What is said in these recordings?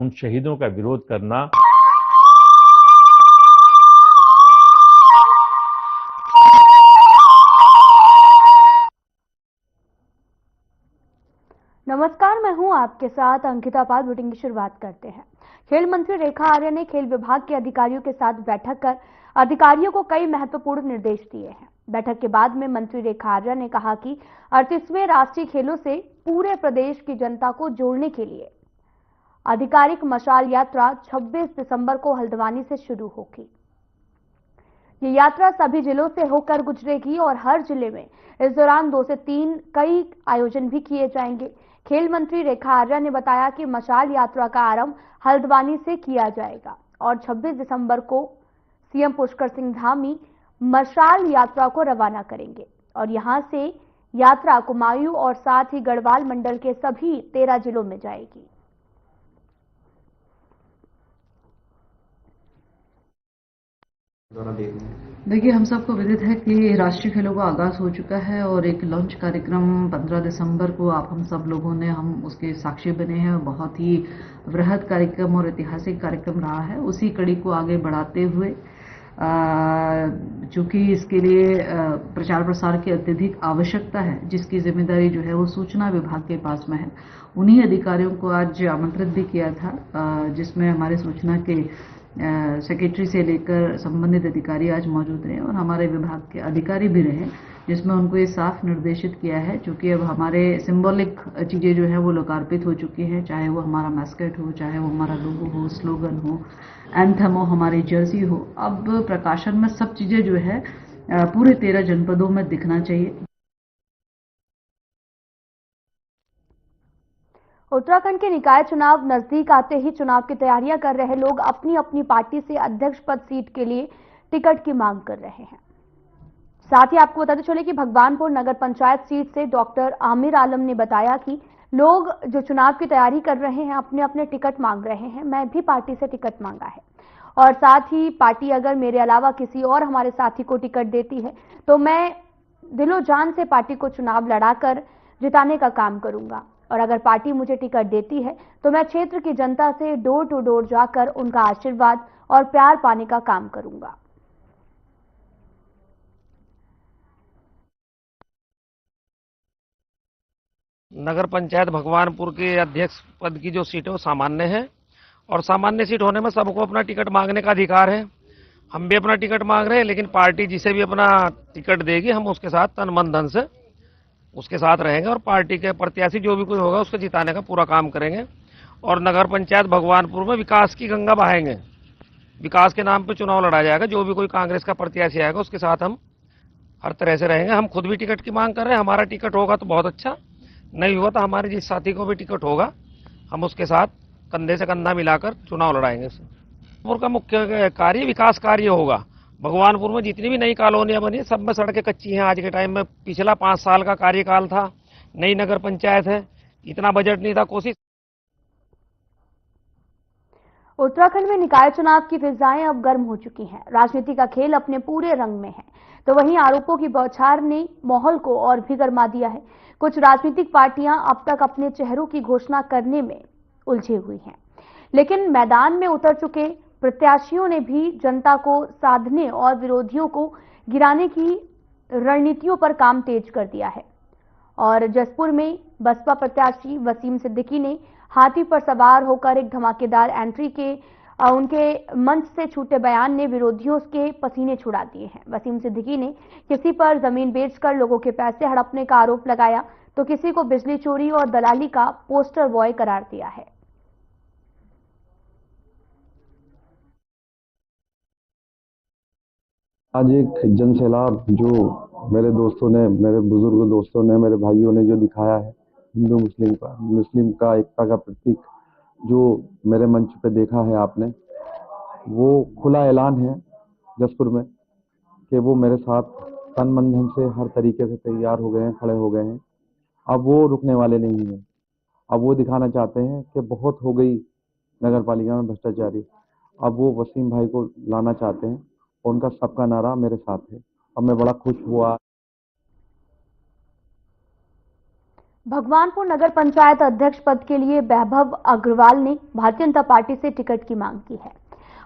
उन शहीदों का विरोध करना नमस्कार, मैं हूं आपके साथ अंकिता पाल। बुलेटिन की शुरुआत करते हैं। खेल मंत्री रेखा आर्या ने खेल विभाग के अधिकारियों के साथ बैठक कर अधिकारियों को कई महत्वपूर्ण निर्देश दिए हैं। बैठक के बाद में मंत्री रेखा आर्या ने कहा कि 38वें राष्ट्रीय खेलों से पूरे प्रदेश की जनता को जोड़ने के लिए आधिकारिक मशाल यात्रा 26 दिसंबर को हल्द्वानी से शुरू होगी। ये यात्रा सभी जिलों से होकर गुजरेगी और हर जिले में इस दौरान 2 से 3 कई आयोजन भी किए जाएंगे। खेल मंत्री रेखा आर्या ने बताया कि मशाल यात्रा का आरंभ हल्द्वानी से किया जाएगा और 26 दिसंबर को सीएम पुष्कर सिंह धामी मशाल यात्रा को रवाना करेंगे और यहां से यात्रा कुमायूं और साथ ही गढ़वाल मंडल के सभी 13 जिलों में जाएगी। देखिए, हम सबको विदित है कि राष्ट्रीय खेलों का आगाज हो चुका है और एक लॉन्च कार्यक्रम 15 दिसंबर को हम सब लोगों ने हम उसके साक्षी बने हैं। बहुत ही वृहद कार्यक्रम और ऐतिहासिक कार्यक्रम रहा है। उसी कड़ी को आगे बढ़ाते हुए चूंकि इसके लिए प्रचार प्रसार की अत्यधिक आवश्यकता है, जिसकी जिम्मेदारी जो है वो सूचना विभाग के पास में है, उन्हीं अधिकारियों को आज आमंत्रित भी किया था, जिसमें हमारे सूचना के सेक्रेटरी से लेकर संबंधित अधिकारी आज मौजूद रहे और हमारे विभाग के अधिकारी भी रहे, जिसमें उनको ये साफ निर्देशित किया है। चूंकि अब हमारे सिंबॉलिक चीज़ें जो है वो लोकार्पित हो चुकी हैं, चाहे वो हमारा मैस्केट हो, चाहे वो हमारा लोगो हो, स्लोगन हो, एंथम हो, हमारी जर्सी हो। अब प्रकाशन में सब चीज़ें जो है पूरे 13 जनपदों में दिखना चाहिए। उत्तराखंड के निकाय चुनाव नजदीक आते ही चुनाव की तैयारियां कर रहे लोग अपनी अपनी पार्टी से अध्यक्ष पद सीट के लिए टिकट की मांग कर रहे हैं। साथ ही आपको बताते चले कि भगवानपुर नगर पंचायत सीट से डॉक्टर आमिर आलम ने बताया कि लोग जो चुनाव की तैयारी कर रहे हैं अपने अपने टिकट मांग रहे हैं। मैं भी पार्टी से टिकट मांगा है और साथ ही पार्टी अगर मेरे अलावा किसी और हमारे साथी को टिकट देती है तो मैं दिलो जान से पार्टी को चुनाव लड़ाकर जिताने का काम करूंगा और अगर पार्टी मुझे टिकट देती है तो मैं क्षेत्र की जनता से डोर टू डोर जाकर उनका आशीर्वाद और प्यार पाने का काम करूंगा। नगर पंचायत भगवानपुर के अध्यक्ष पद की जो सीट है वो सामान्य है और सामान्य सीट होने में सबको अपना टिकट मांगने का अधिकार है। हम भी अपना टिकट मांग रहे हैं, लेकिन पार्टी जिसे भी अपना टिकट देगी हम उसके साथ तन मन धन से उसके साथ रहेंगे और पार्टी के प्रत्याशी जो भी कोई होगा उसको जिताने का पूरा काम करेंगे और नगर पंचायत भगवानपुर में विकास की गंगा बहाएंगे। विकास के नाम पर चुनाव लड़ा जाएगा। जो भी कोई कांग्रेस का प्रत्याशी आएगा उसके साथ हम हर तरह से रहेंगे। हम खुद भी टिकट की मांग कर रहे हैं। हमारा टिकट होगा तो बहुत अच्छा, नहीं हुआ तो हमारे जिस साथी को भी टिकट होगा हम उसके साथ कंधे से कंधा मिलाकर चुनाव लड़ाएंगे। भगवानपुर का मुख्य कार्य विकास कार्य होगा। भगवानपुर में जितनी भी नई कॉलोनियां बनी सब में सड़कें कच्ची हैं आज के टाइम में। पिछला 5 साल का कार्यकाल था, नई नगर पंचायत है, इतना बजट नहीं था। कोशिश उत्तराखंड में निकाय चुनाव की फिजाएं अब गर्म हो चुकी हैं। राजनीति का खेल अपने पूरे रंग में है, तो वहीं आरोपों की बौछार ने माहौल को और भी गर्मा दिया है। कुछ राजनीतिक पार्टियां अब तक अपने चेहरों की घोषणा करने में उलझी हुई हैं, लेकिन मैदान में उतर चुके प्रत्याशियों ने भी जनता को साधने और विरोधियों को गिराने की रणनीतियों पर काम तेज कर दिया है। और जसपुर में बसपा प्रत्याशी वसीम सिद्दीकी ने हाथी पर सवार होकर एक धमाकेदार एंट्री के उनके मंच से छूटे बयान ने विरोधियों के पसीने छुड़ा दिए हैं। वसीम सिद्दीकी ने किसी पर जमीन बेचकर लोगों के पैसे हड़पने का आरोप लगाया तो किसी को बिजली चोरी और दलाली का पोस्टर बॉय करार दिया है। आज एक जन सैलाब जो मेरे दोस्तों ने, मेरे बुजुर्ग दोस्तों ने, मेरे भाइयों ने जो दिखाया है हिंदू मुस्लिम का एकता का प्रतीक जो मेरे मंच पे देखा है आपने, वो खुला ऐलान है जसपुर में कि वो मेरे साथ तन मन धन से हर तरीके से तैयार हो गए हैं, खड़े हो गए हैं। अब वो रुकने वाले नहीं हैं। अब वो दिखाना चाहते हैं कि बहुत हो गई नगर पालिका में भ्रष्टाचारी। अब वो वसीम भाई को लाना चाहते हैं और उनका सबका नारा मेरे साथ है। अब मैं बड़ा खुश हुआ। भगवानपुर नगर पंचायत अध्यक्ष पद के लिए वैभव अग्रवाल ने भारतीय जनता पार्टी से टिकट की मांग की है।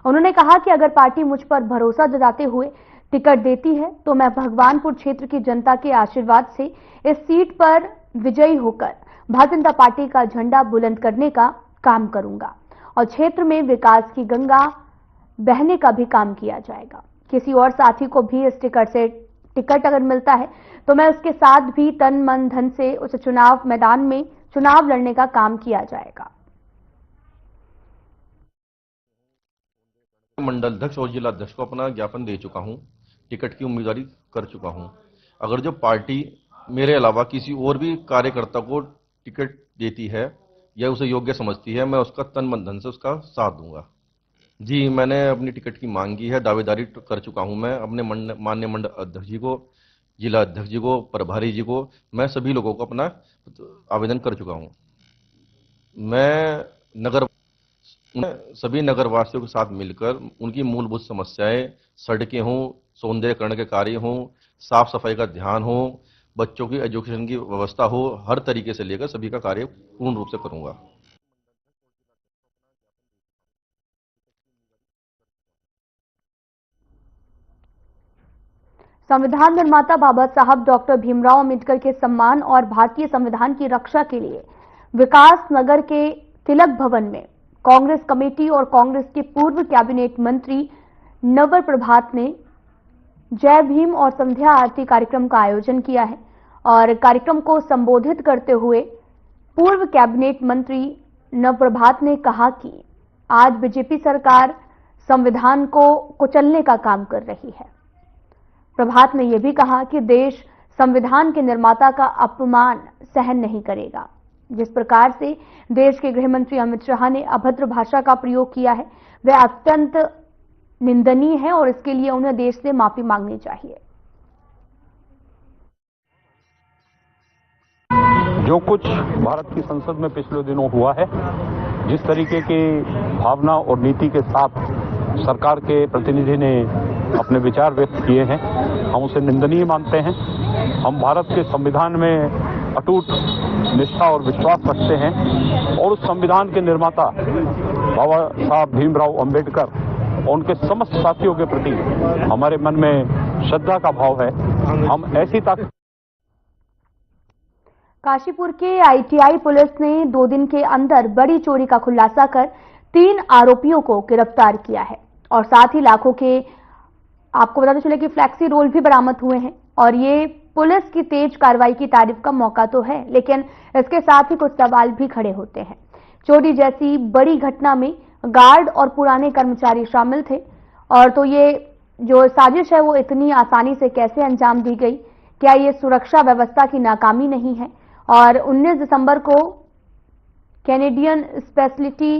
उन्होंने कहा कि अगर पार्टी मुझ पर भरोसा जताते हुए टिकट देती है तो मैं भगवानपुर क्षेत्र की जनता के आशीर्वाद से इस सीट पर विजयी होकर भारतीय जनता पार्टी का झंडा बुलंद करने का काम करूंगा और क्षेत्र में विकास की गंगा बहने का भी काम किया जाएगा। किसी और साथी को भी इस टिकट अगर मिलता है तो मैं उसके साथ भी तन मन धन से उस चुनाव मैदान में चुनाव लड़ने का काम किया जाएगा। मंडल अध्यक्ष और जिला अध्यक्ष को अपना ज्ञापन दे चुका हूं, टिकट की उम्मीदवारी कर चुका हूं। अगर जो पार्टी मेरे अलावा किसी और भी कार्यकर्ता को टिकट देती है या उसे योग्य समझती है, मैं उसका तन मन धन से उसका साथ दूंगा। जी, मैंने अपनी टिकट की मांग की है, दावेदारी कर चुका हूं। मैं अपने माननीय मंडल अध्यक्ष जी को, जिला अध्यक्ष जी को, प्रभारी जी को, मैं सभी लोगों को अपना आवेदन कर चुका हूं। मैं सभी नगरवासियों के साथ मिलकर उनकी मूलभूत समस्याएं, सड़कें हों, सौंदर्यकरण के कार्य हों, साफ सफाई का ध्यान हो, बच्चों की एजुकेशन की व्यवस्था हो, हर तरीके से लेकर सभी का कार्य पूर्ण रूप से करूंगा। संविधान निर्माता बाबा साहब डॉक्टर भीमराव अंबेडकर के सम्मान और भारतीय संविधान की रक्षा के लिए विकास नगर के तिलक भवन में कांग्रेस कमेटी और कांग्रेस के पूर्व कैबिनेट मंत्री नवर प्रभात ने जय भीम और संध्या आरती कार्यक्रम का आयोजन किया है और कार्यक्रम को संबोधित करते हुए पूर्व कैबिनेट मंत्री नवर प्रभात ने कहा कि आज बीजेपी सरकार संविधान को कुचलने का काम कर रही है। प्रभात ने यह भी कहा कि देश संविधान के निर्माता का अपमान सहन नहीं करेगा। जिस प्रकार से देश के गृह मंत्री अमित शाह ने अभद्र भाषा का प्रयोग किया है वह अत्यंत निंदनीय है और इसके लिए उन्हें देश से माफी मांगनी चाहिए। जो कुछ भारत की संसद में पिछले दिनों हुआ है, जिस तरीके की भावना और नीति के साथ सरकार के प्रतिनिधि ने अपने विचार व्यक्त किए हैं, हम उसे निंदनीय मानते हैं। हम भारत के संविधान में अटूट निष्ठा और विश्वास रखते हैं और उस संविधान के निर्माता बाबा साहब भीमराव अंबेडकर और उनके समस्त साथियों के प्रति हमारे मन में श्रद्धा का भाव है। हम ऐसी ताकत। काशीपुर के आईटीआई पुलिस ने 2 दिन के अंदर बड़ी चोरी का खुलासा कर 3 आरोपियों को गिरफ्तार किया है और साथ ही लाखों के, आपको बताते चले कि फ्लैक्सी रोल भी बरामद हुए हैं और ये पुलिस की तेज कार्रवाई की तारीफ का मौका तो है, लेकिन इसके साथ ही कुछ सवाल भी खड़े होते हैं। चोरी जैसी बड़ी घटना में गार्ड और पुराने कर्मचारी शामिल थे और तो ये जो साजिश है वो इतनी आसानी से कैसे अंजाम दी गई? क्या ये सुरक्षा व्यवस्था की नाकामी नहीं है? और 19 दिसंबर को कैनेडियन स्पेशलिटी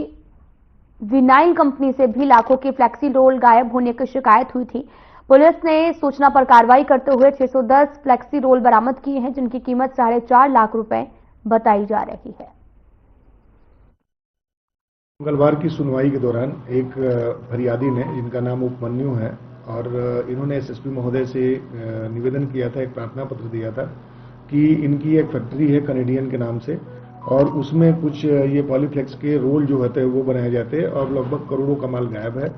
विनाइल कंपनी से भी लाखों के फ्लैक्सी रोल गायब होने की शिकायत हुई थी। पुलिस ने सूचना पर कार्रवाई करते हुए 610 फ्लैक्सी रोल बरामद किए हैं, जिनकी कीमत 4.5 लाख रुपए बताई जा रही है। मंगलवार की सुनवाई के दौरान एक फरियादी ने, जिनका नाम उपमन्यु है, और इन्होंने एसएसपी महोदय से निवेदन किया था, एक प्रार्थना पत्र दिया था कि इनकी एक फैक्ट्री है कैनेडियन के नाम से और उसमें कुछ ये पॉलीफ्लेक्स के रोल जो होते हैं वो बनाए जाते हैं और लगभग करोड़ों का माल गायब है।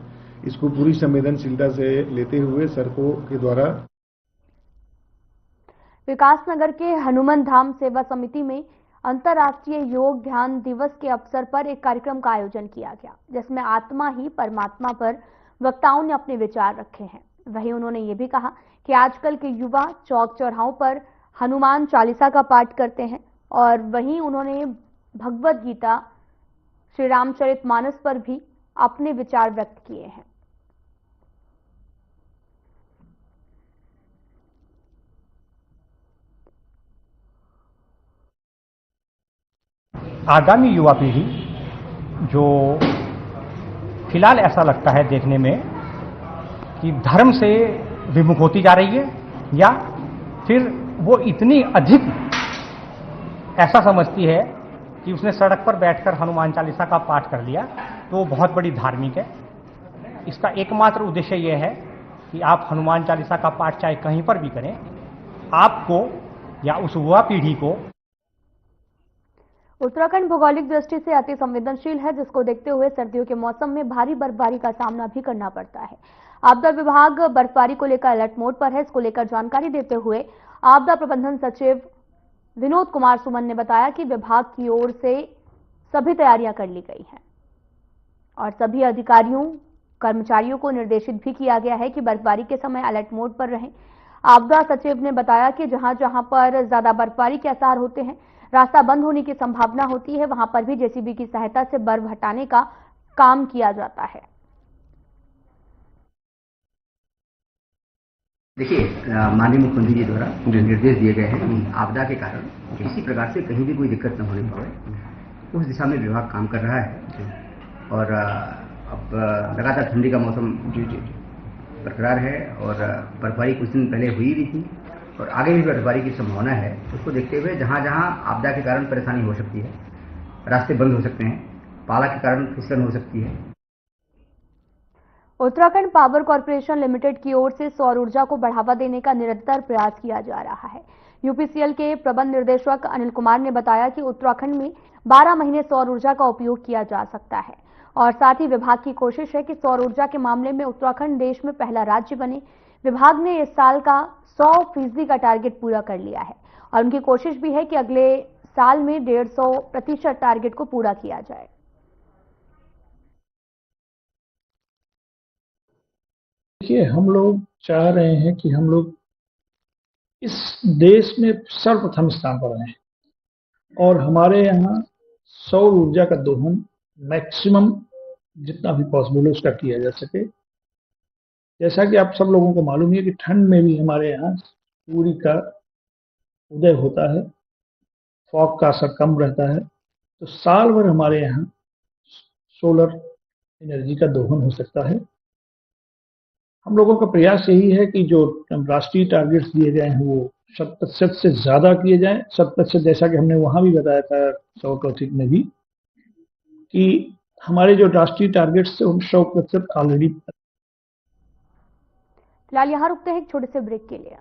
इसको पूरी संवेदनशीलता से लेते हुए सरकों के द्वारा विकासनगर के हनुमान धाम सेवा समिति में अंतर्राष्ट्रीय योग ध्यान दिवस के अवसर पर एक कार्यक्रम का आयोजन किया गया, जिसमें आत्मा ही परमात्मा पर वक्ताओं ने अपने विचार रखे हैं। वहीं उन्होंने ये भी कहा कि आजकल के युवा चौक चौराहों पर हनुमान चालीसा का पाठ करते हैं और वहीं उन्होंने भगवत गीता, श्री रामचरितमानस पर भी अपने विचार व्यक्त किए हैं। आगामी युवा पीढ़ी जो फिलहाल ऐसा लगता है देखने में कि धर्म से विमुख होती जा रही है या फिर वो इतनी अधिक ऐसा समझती है कि उसने सड़क पर बैठकर हनुमान चालीसा का पाठ कर लिया तो वो बहुत बड़ी धार्मिक है। इसका एकमात्र उद्देश्य यह है कि आप हनुमान चालीसा का पाठ चाहे कहीं पर भी करें, आपको या उस युवा पीढ़ी को उत्तराखंड भौगोलिक दृष्टि से अति संवेदनशील है, जिसको देखते हुए सर्दियों के मौसम में भारी बर्फबारी का सामना भी करना पड़ता है। आपदा विभाग बर्फबारी को लेकर अलर्ट मोड पर है। इसको लेकर जानकारी देते हुए आपदा प्रबंधन सचिव विनोद कुमार सुमन ने बताया कि विभाग की ओर से सभी तैयारियां कर ली गई हैं और सभी अधिकारियों कर्मचारियों को निर्देशित भी किया गया है कि बर्फबारी के समय अलर्ट मोड पर रहें। आपदा सचिव ने बताया कि जहां जहां पर ज्यादा बर्फबारी के आसार होते हैं, रास्ता बंद होने की संभावना होती है, वहां पर भी जेसीबी की सहायता से बर्फ हटाने का काम किया जाता है। देखिए, माननीय मुख्यमंत्री जी द्वारा निर्देश दिए गए हैं कि आपदा के कारण किसी प्रकार से कहीं भी कोई दिक्कत न होने पाए, उस दिशा में विभाग काम कर रहा है। और अब लगातार ठंडी का मौसम बरकरार है और बर्फबारी कुछ दिन पहले हुई भी थी और आगे भी बर्फबारी की संभावना है। उसको देखते हुए जहां जहां आपदा के कारण परेशानी हो सकती है, रास्ते बंद हो सकते हैं, पाला के कारण फिसलन हो सकती है। उत्तराखंड पावर कॉर्पोरेशन लिमिटेड की ओर से सौर ऊर्जा को बढ़ावा देने का निरंतर प्रयास किया जा रहा है। यूपीसीएल के प्रबंध निर्देशक अनिल कुमार ने बताया कि उत्तराखंड में 12 महीने सौर ऊर्जा का उपयोग किया जा सकता है और साथ ही विभाग की कोशिश है कि सौर ऊर्जा के मामले में उत्तराखंड देश में पहला राज्य बने। विभाग ने इस साल का 100% का टारगेट पूरा कर लिया है और उनकी कोशिश भी है कि अगले साल में 150% टारगेट को पूरा किया जाए। देखिए, हम लोग चाह रहे हैं कि हम लोग इस देश में सर्वप्रथम स्थान पर आए और हमारे यहाँ सौर ऊर्जा का दोहन मैक्सिमम जितना भी पॉसिबल है उसका किया जा सके। जैसा कि आप सब लोगों को मालूम है कि ठंड में भी हमारे यहाँ सूर्य का उदय होता है, फॉग का असर कम रहता है, तो साल भर हमारे यहाँ सोलर एनर्जी का दोहन हो सकता है। हम लोगों का प्रयास यही है कि जो राष्ट्रीय टारगेट्स दिए गए हैं वो 100% से ज्यादा किए जाएं। 100%, जैसा कि हमने वहां भी बताया था सौर टॉपिक में भी, कि हमारे जो राष्ट्रीय टारगेट्स थे उन 100% ऑलरेडी। फिलहाल यहां रुकते हैं एक छोटे से ब्रेक के लिए।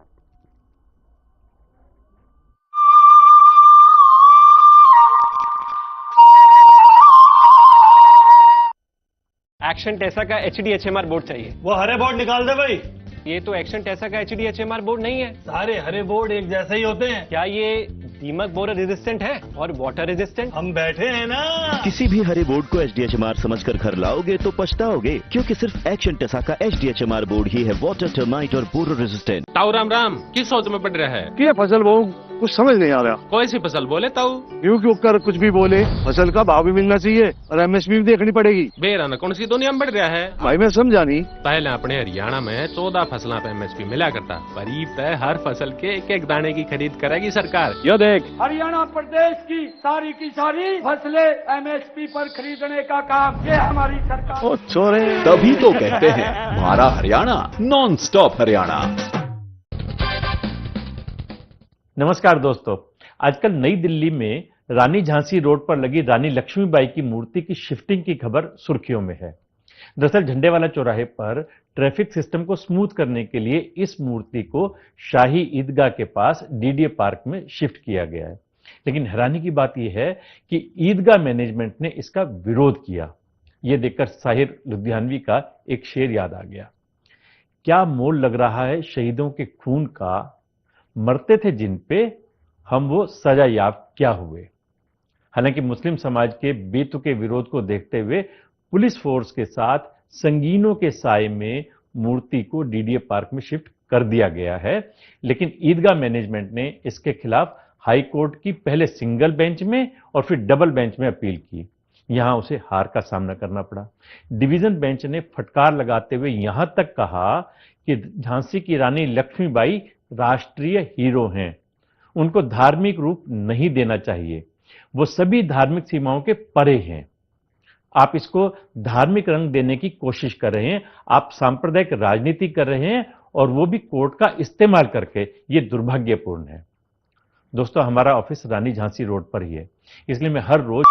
एक्शन टेसा का HDHMR बोर्ड चाहिए। वो हरे बोर्ड निकाल दे भाई। ये तो एक्शन टेसा का HDHMR बोर्ड नहीं है। सारे हरे बोर्ड एक जैसे ही होते हैं। क्या ये दीमक बोरर रेजिस्टेंट है और वाटर रेजिस्टेंट? हम बैठे हैं ना। किसी भी हरे बोर्ड को HDHMR समझकर घर लाओगे तो पछताओगे, क्योंकि सिर्फ एक्शन टेसा का HDHMR बोर्ड ही है वाटर, टर्माइट और बोरर रेजिस्टेंट। ताऊ राम किस सोच में पड़ रहा है? क्या फसल वो कुछ समझ नहीं आ रहा। कोई सी फसल बोले ताऊ? क्यों कर कुछ भी बोले, फसल का भाव भी मिलना चाहिए और MSP भी देखनी पड़ेगी। बेराना कौन सी दुनिया में बढ़ रहा है? भाई मैं समझा नहीं। पहले अपने हरियाणा में 14 फसलों पे MSP मिला करता, करीब पे हर फसल के एक एक दाने की खरीद करेगी सरकार। ये देख, हरियाणा प्रदेश की सारी फसलें MSP पर खरीदने का काम ये हमारी सरकार। तभी तो कहते हैं हमारा हरियाणा नॉन स्टॉप हरियाणा। नमस्कार दोस्तों, आजकल नई दिल्ली में रानी झांसी रोड पर लगी रानी लक्ष्मीबाई की मूर्ति की शिफ्टिंग की खबर सुर्खियों में है। दरअसल झंडेवाला चौराहे पर ट्रैफिक सिस्टम को स्मूथ करने के लिए इस मूर्ति को शाही ईदगाह के पास DDA पार्क में शिफ्ट किया गया है। लेकिन हैरानी की बात यह है कि ईदगाह मैनेजमेंट ने इसका विरोध किया। यह देखकर साहिर लुधियानवी का एक शेर याद आ गया। क्या मोल लग रहा है शहीदों के खून का, मरते थे जिन पे हम वो सजा याफ्त क्या हुए। हालांकि मुस्लिम समाज के बेतुके विरोध को देखते हुए पुलिस फोर्स के साथ संगीनों के साए में मूर्ति को DDA पार्क में शिफ्ट कर दिया गया है। लेकिन ईदगाह मैनेजमेंट ने इसके खिलाफ हाई कोर्ट की पहले सिंगल बेंच में और फिर डबल बेंच में अपील की। यहां उसे हार का सामना करना पड़ा। डिवीजन बेंच ने फटकार लगाते हुए यहां तक कहा कि झांसी की रानी लक्ष्मीबाई राष्ट्रीय हीरो हैं, उनको धार्मिक रूप नहीं देना चाहिए, वो सभी धार्मिक सीमाओं के परे हैं। आप इसको धार्मिक रंग देने की कोशिश कर रहे हैं, आप सांप्रदायिक राजनीति कर रहे हैं और वो भी कोर्ट का इस्तेमाल करके। ये दुर्भाग्यपूर्ण है। दोस्तों, हमारा ऑफिस रानी झांसी रोड पर ही है, इसलिए मैं हर रोज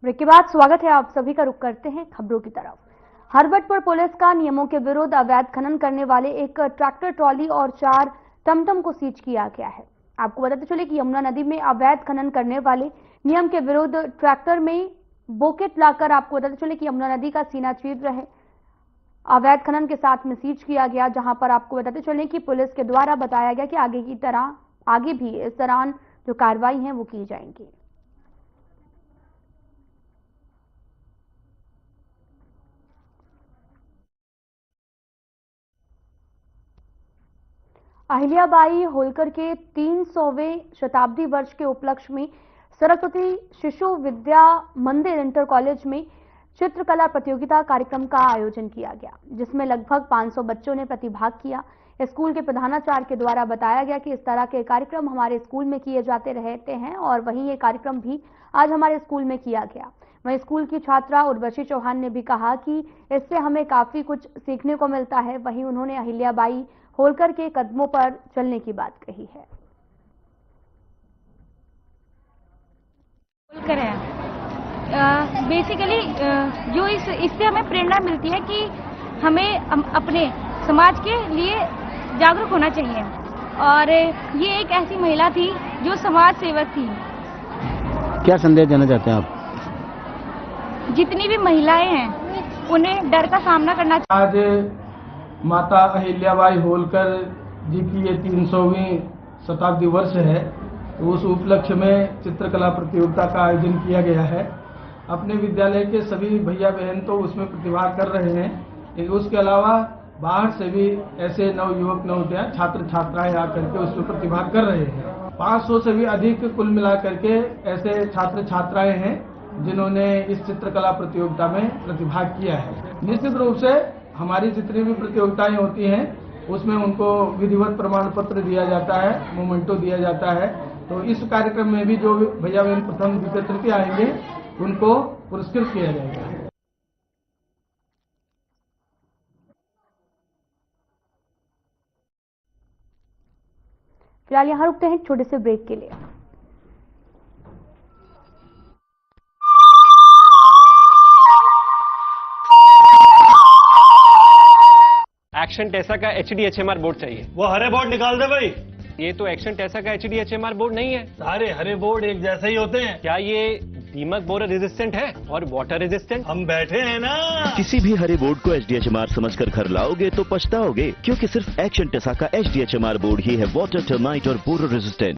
ब्रेक के बाद स्वागत है आप सभी का। रुख करते हैं खबरों की तरफ। हरबटपुर पुलिस का नियमों के विरुद्ध अवैध खनन करने वाले एक ट्रैक्टर ट्रॉली और 4 टमटम को सीज किया गया है। आपको बताते चले कि यमुना नदी में अवैध खनन करने वाले नियम के विरुद्ध ट्रैक्टर में बोकेट लाकर आपको बताते चले कि यमुना नदी का सीना चीर रहे अवैध खनन के साथ में सीज किया गया, जहां पर आपको बताते चले कि पुलिस के द्वारा बताया गया कि आगे की तरह आगे भी इस दौरान जो कार्रवाई है वो की जाएंगी। अहिल्याबाई होलकर के 300वें शताब्दी वर्ष के उपलक्ष्य में सरस्वती शिशु विद्या मंदिर इंटर कॉलेज में चित्रकला प्रतियोगिता कार्यक्रम का आयोजन किया गया, जिसमें लगभग 500 बच्चों ने प्रतिभाग किया। स्कूल के प्रधानाचार्य के द्वारा बताया गया कि इस तरह के कार्यक्रम हमारे स्कूल में किए जाते रहते हैं और वहीं ये कार्यक्रम भी आज हमारे स्कूल में किया गया। वहीं स्कूल की छात्रा उर्वशी चौहान ने भी कहा कि इससे हमें काफी कुछ सीखने को मिलता है। वहीं उन्होंने अहिल्याबाई होलकर के कदमों पर चलने की बात कही है। होलकर है बेसिकली जो इससे हमें प्रेरणा मिलती है कि हमें अपने समाज के लिए जागरूक होना चाहिए और ये एक ऐसी महिला थी जो समाज सेवक थी। क्या संदेश देना चाहते हैं आप? जितनी भी महिलाएं हैं उन्हें डर का सामना करना चाहिए। आज माता अहिल्याबाई होलकर जी की ये 300वीं शताब्दी वर्ष है, तो उस उपलक्ष्य में चित्रकला प्रतियोगिता का आयोजन किया गया है। अपने विद्यालय के सभी भैया बहन तो उसमें प्रतिभाग कर रहे हैं, उसके अलावा बाहर से भी ऐसे नवयुवक नवोदय छात्र छात्राएं आकर के उसमें प्रतिभाग कर रहे हैं। 500 से भी अधिक कुल मिलाकर के ऐसे छात्र छात्राएं हैं जिन्होंने इस चित्रकला प्रतियोगिता में प्रतिभाग किया है। निश्चित रूप से हमारी जितनी भी प्रतियोगिताएं होती हैं उसमें उनको विधिवत प्रमाण पत्र दिया जाता है, मोमेंटो दिया जाता है। तो इस कार्यक्रम में भी जो भैया बहन प्रथम द्वितीय तृतीय आएंगे उनको पुरस्कृत किया जाएगा। फिलहाल यहां रुकते हैं एक छोटे से ब्रेक के लिए। एक्शन टेसा का HDHMR बोर्ड चाहिए। वो हरे बोर्ड निकाल दे भाई। ये तो एक्शन टेसा का HDHMR बोर्ड नहीं है। सारे हरे बोर्ड एक जैसे ही होते हैं। क्या ये दीमक बोरर रेजिस्टेंट है और वाटर रेजिस्टेंट? हम बैठे हैं ना। किसी भी हरे बोर्ड को HDHMR समझकर घर लाओगे तो पछताओगे, क्योंकि सिर्फ एक्शन टेसा का HDHMR बोर्ड ही है वाटर, टर्माइट और बोरर रेजिस्टेंट।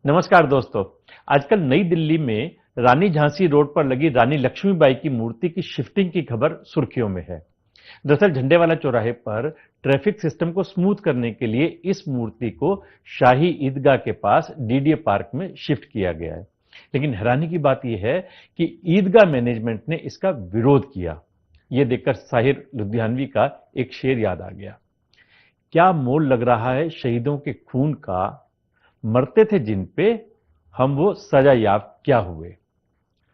नमस्कार दोस्तों, आजकल नई दिल्ली में रानी झांसी रोड पर लगी रानी लक्ष्मीबाई की मूर्ति की शिफ्टिंग की खबर सुर्खियों में है। दरअसल झंडेवाला चौराहे पर ट्रैफिक सिस्टम को स्मूथ करने के लिए इस मूर्ति को शाही ईदगाह के पास डीडीए पार्क में शिफ्ट किया गया है। लेकिन हैरानी की बात यह है कि ईदगाह मैनेजमेंट ने इसका विरोध किया। यह देखकर साहिर लुधियानवी का एक शेर याद आ गया। क्या मोल लग रहा है शहीदों के खून का, मरते थे जिन पे हम वो सजा याफ्त क्या हुए।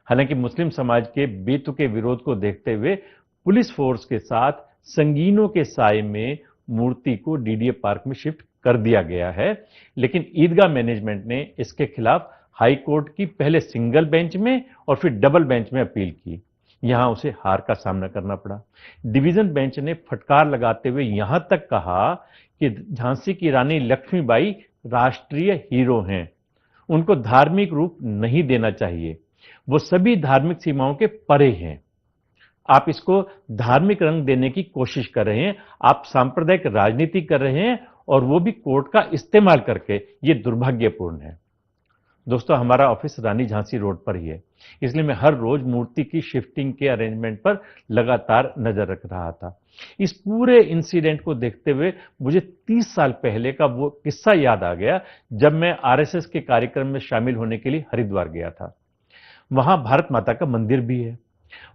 हालांकि मुस्लिम समाज के बेतुके विरोध को देखते हुए पुलिस फोर्स के साथ संगीनों के साए में मूर्ति को डीडीए पार्क में शिफ्ट कर दिया गया है। लेकिन ईदगाह मैनेजमेंट ने इसके खिलाफ हाई कोर्ट की पहले सिंगल बेंच में और फिर डबल बेंच में अपील की। यहां उसे हार का सामना करना पड़ा। डिवीजन बेंच ने फटकार लगाते हुए यहां तक कहा कि झांसी की रानी लक्ष्मीबाई राष्ट्रीय हीरो हैं, उनको धार्मिक रूप नहीं देना चाहिए, वो सभी धार्मिक सीमाओं के परे हैं। आप इसको धार्मिक रंग देने की कोशिश कर रहे हैं, आप सांप्रदायिक राजनीति कर रहे हैं और वो भी कोर्ट का इस्तेमाल करके। ये दुर्भाग्यपूर्ण है। दोस्तों, हमारा ऑफिस रानी झांसी रोड पर ही है, इसलिए मैं हर रोज मूर्ति की शिफ्टिंग के अरेंजमेंट पर लगातार नजर रख रहा था। इस पूरे इंसिडेंट को देखते हुए मुझे 30 साल पहले का वो किस्सा याद आ गया जब मैं आरएसएस के कार्यक्रम में शामिल होने के लिए हरिद्वार गया था। वहां भारत माता का मंदिर भी है।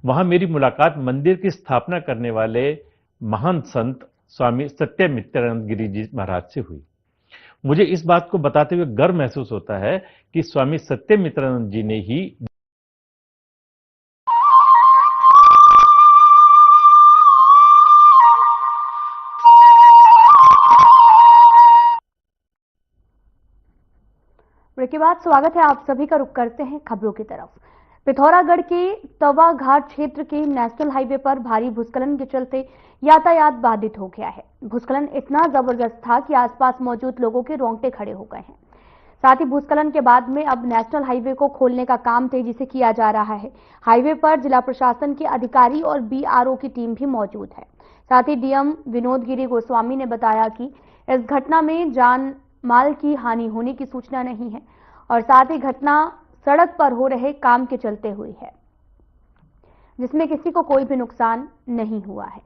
वहां मेरी मुलाकात मंदिर की स्थापना करने वाले महान संत स्वामी सत्यमित्रानंद गिरी जी महाराज से हुई। मुझे इस बात को बताते हुए गर्व महसूस होता है कि स्वामी सत्यमित्रानंद जी ने ही ब्रेक के बाद स्वागत है आप सभी का। रुख करते हैं खबरों की तरफ। पिथौरागढ़ के तवा घाट क्षेत्र के नेशनल हाईवे पर भारी भूस्खलन के चलते यातायात बाधित हो गया है। भूस्खलन इतना जबरदस्त था कि आसपास मौजूद लोगों के रोंगटे खड़े हो गए हैं। साथ ही भूस्खलन के बाद में अब नेशनल हाईवे को खोलने का काम तेजी से किया जा रहा है। हाईवे पर जिला प्रशासन के अधिकारी और बीआरओ की टीम भी मौजूद है। साथ ही डीएम विनोद गिरी गोस्वामी ने बताया कि इस घटना में जान माल की हानि होने की सूचना नहीं है और साथ ही घटना सड़क पर हो रहे काम के चलते हुई है, जिसमें किसी को कोई भी नुकसान नहीं हुआ है।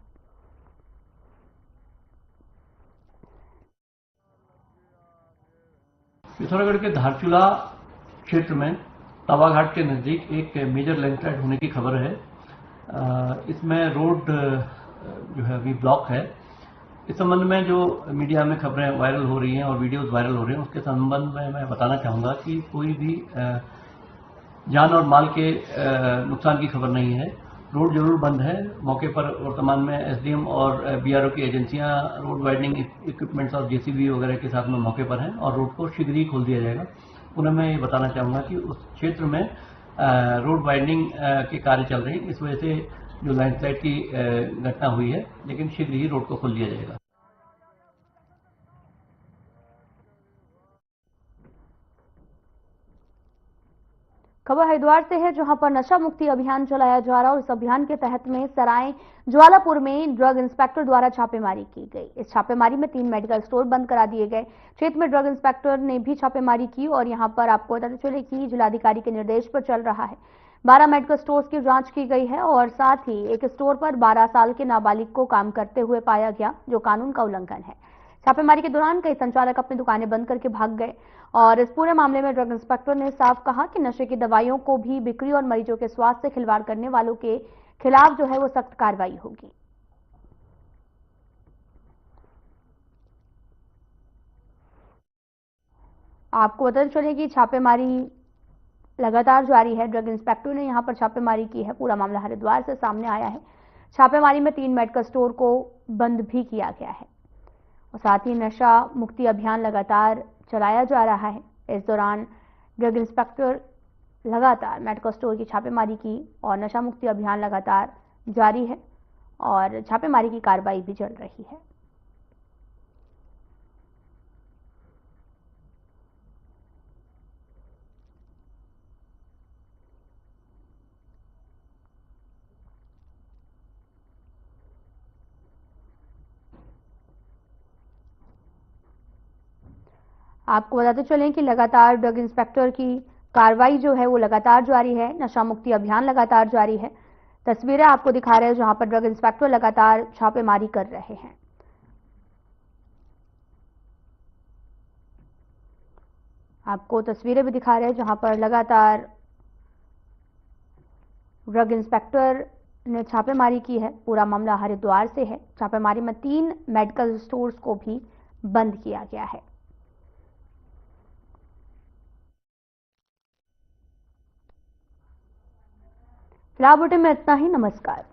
पिथौरागढ़ के धारचूला क्षेत्र में तवाघाट के नजदीक एक मेजर लैंडस्लाइड होने की खबर है। इसमें रोड जो है अभी ब्लॉक है। इस संबंध में जो मीडिया में खबरें वायरल हो रही हैं और वीडियोस वायरल हो रहे हैं, उसके संबंध में मैं बताना चाहूँगा कि कोई भी जान और माल के नुकसान की खबर नहीं है। रोड जरूर बंद है। मौके पर वर्तमान में एसडीएम और बीआरओ की एजेंसियां रोड वाइडनिंग इक्विपमेंट्स और जेसीबी वगैरह के साथ में मौके पर हैं और रोड को शीघ्र ही खोल दिया जाएगा। पुनः मैं ये बताना चाहूँगा कि उस क्षेत्र में रोड वाइडनिंग के कार्य चल रहे हैं। इस वजह से जो लैंडस्लाइड की घटना हुई है, लेकिन शीघ्र ही रोड को खोल दिया जाएगा। खबर हरिद्वार से है, जहां पर नशा मुक्ति अभियान चलाया जा रहा है और इस अभियान के तहत में सराय ज्वालापुर में ड्रग इंस्पेक्टर द्वारा छापेमारी की गई। इस छापेमारी में 3 मेडिकल स्टोर बंद करा दिए गए। क्षेत्र में ड्रग इंस्पेक्टर ने भी छापेमारी की और यहां पर आपको बताते चले कि जिलाधिकारी के निर्देश पर चल रहा है। 12 मेडिकल स्टोर्स की जांच की गई है और साथ ही एक स्टोर पर 12 साल के नाबालिग को काम करते हुए पाया गया, जो कानून का उल्लंघन है। छापेमारी के दौरान कई संचालक अपनी दुकानें बंद करके भाग गए और इस पूरे मामले में ड्रग इंस्पेक्टर ने साफ कहा कि नशे की दवाइयों को भी बिक्री और मरीजों के स्वास्थ्य से खिलवाड़ करने वालों के खिलाफ जो है वो सख्त कार्रवाई होगी। आपको बताते चले कि छापेमारी लगातार जारी है। ड्रग इंस्पेक्टर ने यहां पर छापेमारी की है। पूरा मामला हरिद्वार से सामने आया है। छापेमारी में 3 मेडिकल स्टोर को बंद भी किया गया है और साथ ही नशा मुक्ति अभियान लगातार चलाया जा रहा है। इस दौरान ड्रग इंस्पेक्टर लगातार मेडिकल स्टोर की छापेमारी की और नशा मुक्ति अभियान लगातार जारी है और छापेमारी की कार्रवाई भी चल रही है। आपको बताते चलें कि लगातार ड्रग इंस्पेक्टर की कार्रवाई जो है वो लगातार जारी है। नशा मुक्ति अभियान लगातार जारी है। तस्वीरें आपको दिखा रहे हैं जहां पर ड्रग इंस्पेक्टर लगातार छापेमारी कर रहे हैं। आपको तस्वीरें भी दिखा रहे हैं जहां पर लगातार ड्रग इंस्पेक्टर ने छापेमारी की है। पूरा मामला हरिद्वार से है। छापेमारी में 3 मेडिकल स्टोर्स को भी बंद किया गया है। फिलहाल बुलेटिन में इतना ही। नमस्कार।